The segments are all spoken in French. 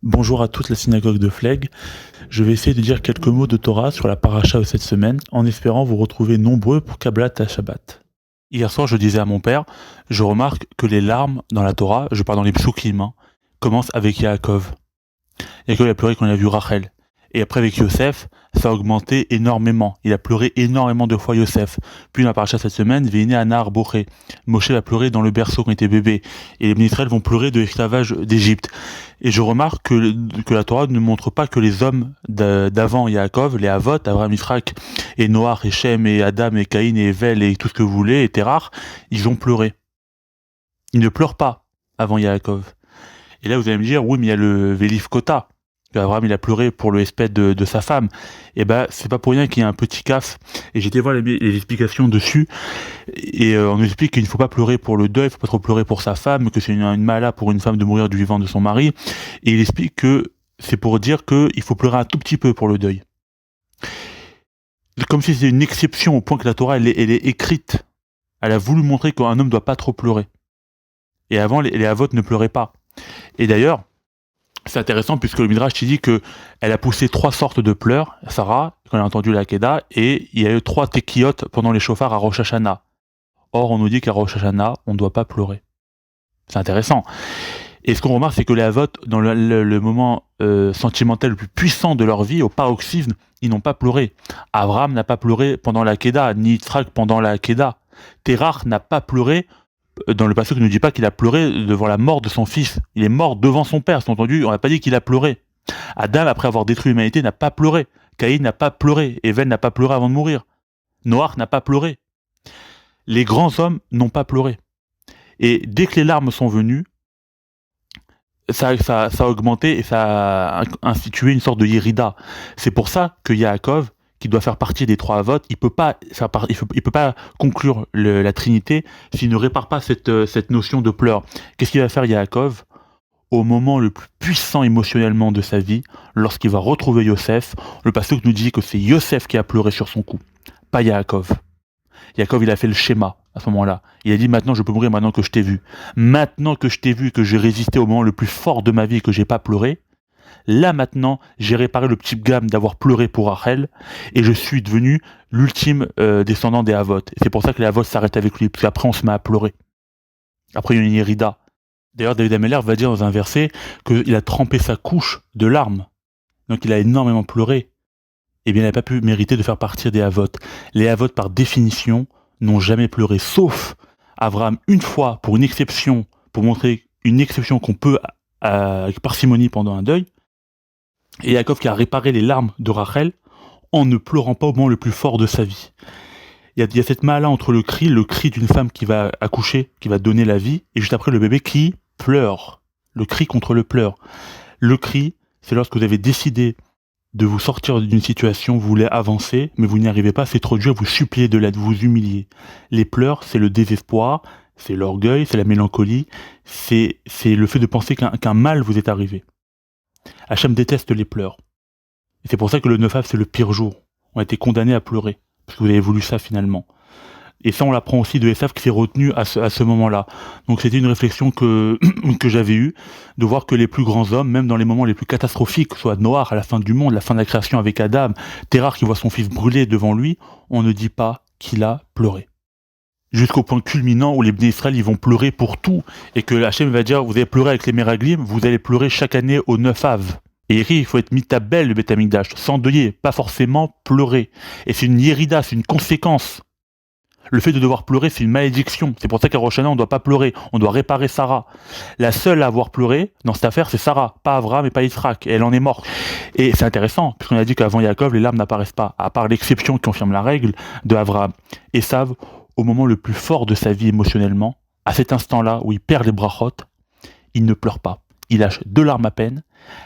Bonjour à toute la synagogue de Fleg. Je vais essayer de dire quelques mots de Torah sur la paracha de cette semaine, en espérant vous retrouver nombreux pour Kabbalat à Shabbat. Hier soir, je disais à mon père, je remarque que les larmes dans la Torah, je parle dans les psukim, commencent avec Yaakov. Yaakov a pleuré quand il a vu Rachel. Et après avec Yosef, ça a augmenté énormément. Il a pleuré énormément de fois Yosef. Puis dans la paracha cette semaine, Veine Anar Boché. Moshe va pleurer dans le berceau quand il était bébé. Et les Bnei Israël vont pleurer de l'esclavage d'Égypte. Et je remarque que la Torah ne montre pas que les hommes d'avant Yaakov, les Avot, Abraham, Israël, et Noach, et Shem, et Adam, et Caïn, et Evel, et tout ce que vous voulez, et Terach, ils ont pleuré. Ils ne pleurent pas avant Yaakov. Et là, vous allez me dire, oui, mais il y a le Vélif Kota. Abraham, il a pleuré pour le espèce de sa femme. Et ben, c'est pas pour rien qu'il y a un petit caf. Et j'étais voir les explications dessus. Et on nous explique qu'il ne faut pas pleurer pour le deuil, il faut pas trop pleurer pour sa femme, que c'est une mala pour une femme de mourir du vivant de son mari. Et il explique que c'est pour dire qu'il faut pleurer un tout petit peu pour le deuil. Comme si c'était une exception au point que la Torah, elle est écrite. Elle a voulu montrer qu'un homme ne doit pas trop pleurer. Et avant, les Avot ne pleuraient pas. Et d'ailleurs, c'est intéressant puisque le Midrash dit que elle a poussé 3 sortes de pleurs, Sarah, quand elle a entendu la Kedah, et il y a eu 3 tekiyot pendant les chauffards à Rosh Hashanah. Or, on nous dit qu'à Rosh Hashanah, on ne doit pas pleurer. C'est intéressant. Et ce qu'on remarque, c'est que les Avot, dans le moment sentimental le plus puissant de leur vie, au paroxysme, ils n'ont pas pleuré. Abraham n'a pas pleuré pendant la Kedah, ni Yitzhak pendant la Kedah. Terach n'a pas pleuré. Dans le passage, il ne nous dit pas qu'il a pleuré devant la mort de son fils. Il est mort devant son père, c'est entendu, on n'a pas dit qu'il a pleuré. Adam, après avoir détruit l'humanité, n'a pas pleuré. Caïn n'a pas pleuré. Evel n'a pas pleuré avant de mourir. Noach n'a pas pleuré. Les grands hommes n'ont pas pleuré. Et dès que les larmes sont venues, ça a augmenté et ça a institué une sorte de Yérida. C'est pour ça que Yaakov, qui doit faire partie des 3 Avot, il peut pas conclure la Trinité s'il ne répare pas cette notion de pleurs. Qu'est-ce qu'il va faire Yaakov au moment le plus puissant émotionnellement de sa vie, lorsqu'il va retrouver Yosef? Le pasteur nous dit que c'est Yosef qui a pleuré sur son cou, pas Yaakov. Yaakov, il a fait le schéma à ce moment-là. Il a dit, maintenant je peux mourir, maintenant que je t'ai vu. Maintenant que je t'ai vu, que j'ai résisté au moment le plus fort de ma vie et que j'ai pas pleuré, là maintenant, j'ai réparé le petit gamme d'avoir pleuré pour Rachel et je suis devenu l'ultime descendant des Avot. Et c'est pour ça que les Avot s'arrêtent avec lui, parce qu'après on se met à pleurer. Après il y a une Yérida. D'ailleurs, David Ameller va dire dans un verset qu'il a trempé sa couche de larmes. Donc il a énormément pleuré. Eh bien, il n'a pas pu mériter de faire partie des Avot. Les Avot, par définition, n'ont jamais pleuré, sauf Abraham une fois, pour une exception, pour montrer une exception qu'on peut avec parcimonie pendant un deuil, et Yaakov qui a réparé les larmes de Rachel en ne pleurant pas au moment le plus fort de sa vie. Il y a cette mala entre le cri d'une femme qui va accoucher, qui va donner la vie, et juste après le bébé qui pleure. Le cri contre le pleur. Le cri, c'est lorsque vous avez décidé de vous sortir d'une situation, vous voulez avancer, mais vous n'y arrivez pas, c'est trop dur, vous suppliez de l'aide, vous humiliez. Les pleurs, c'est le désespoir, c'est l'orgueil, c'est la mélancolie, c'est le fait de penser qu'un mal vous est arrivé. Hachem déteste les pleurs. Et c'est pour ça que le 9 av, c'est le pire jour. On a été condamnés à pleurer, parce que vous avez voulu ça finalement. Et ça, on l'apprend aussi de Esav qui s'est retenu à ce moment-là. Donc c'était une réflexion que j'avais eue, de voir que les plus grands hommes, même dans les moments les plus catastrophiques, soit Noach à la fin du monde, la fin de la création avec Adam, Terach qui voit son fils brûler devant lui, on ne dit pas qu'il a pleuré. Jusqu'au point culminant où les Bnei Israël ils vont pleurer pour tout, et que Hachem va dire, vous allez pleurer avec les Meraglim, vous allez pleurer chaque année au 9 av. Et il faut être mitabel le Beth Amikdash, s'endeuiller, pas forcément pleurer. Et c'est une yérida, c'est une conséquence. Le fait de devoir pleurer, c'est une malédiction. C'est pour ça qu'à Rosh Hashanah, on ne doit pas pleurer. On doit réparer Sarah. La seule à avoir pleuré dans cette affaire, c'est Sarah. Pas Abraham et pas Yitzhak. Et elle en est morte. Et c'est intéressant, puisqu'on a dit qu'avant Yaakov, les larmes n'apparaissent pas. À part l'exception qui confirme la règle de Abraham. Esav, au moment le plus fort de sa vie émotionnellement, à cet instant-là où il perd les brachot, il ne pleure pas. Il lâche 2 larmes à peine.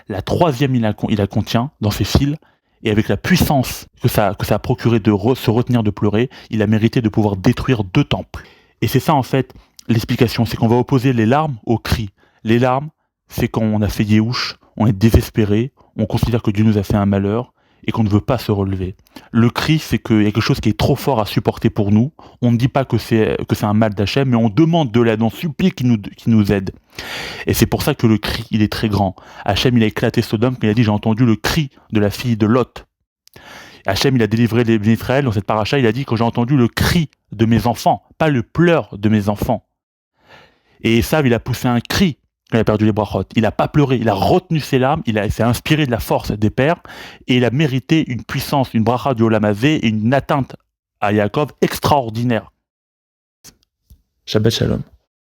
La 3e, il la contient dans ses cils. Et avec la puissance que ça a procuré de se retenir de pleurer, il a mérité de pouvoir détruire 2 temples. Et c'est ça en fait l'explication, c'est qu'on va opposer les larmes aux cris. Les larmes, c'est quand on a fait Yéhouch, on est désespéré, on considère que Dieu nous a fait un malheur, et qu'on ne veut pas se relever. Le cri, c'est qu'il y a quelque chose qui est trop fort à supporter pour nous. On ne dit pas que c'est un mal d'Hachem, mais on demande de l'aide, on supplie qu'il nous aide. Et c'est pour ça que le cri, il est très grand. Hachem, il a éclaté Sodome quand il a dit « J'ai entendu le cri de la fille de Lot ». Hachem, il a délivré les Israël dans cette paracha, il a dit « Quand j'ai entendu le cri de mes enfants », pas le pleur de mes enfants. Et Esav, il a poussé un cri quand il a perdu les brachot. Il n'a pas pleuré, il a retenu ses larmes, il s'est inspiré de la force des pères, et il a mérité une puissance, une bracha du Olam Hazé et une atteinte à Yaakov extraordinaire. Shabbat Shalom.